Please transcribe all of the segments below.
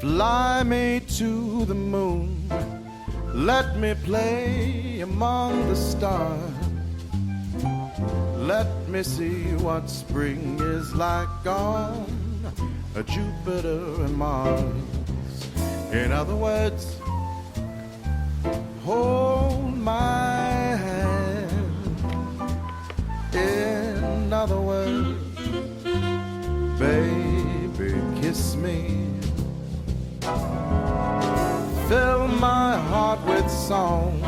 Fly me to the moon, let me play among the stars. Let me see what spring is like on Jupiter and Mars. In other words, hold my hand. In other words, baby, kiss me. Fill my heart with song,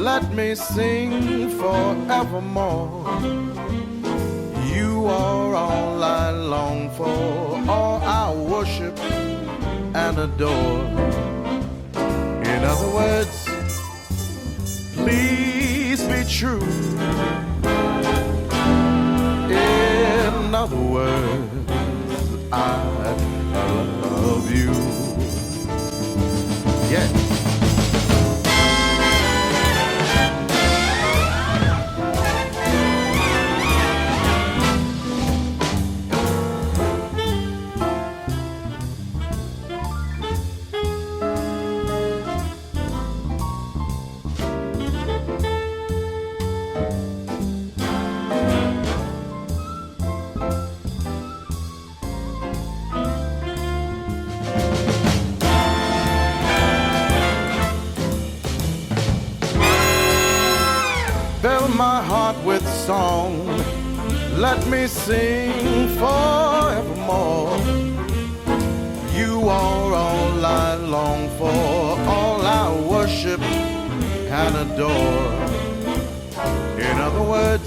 let me sing forevermore. You are all I long for, all I worship and adore. In other words, please be true. In other words, I love you. Yeah. Fill my heart with song, let me sing forevermore. You are all I long for, all I worship and adore. In other words,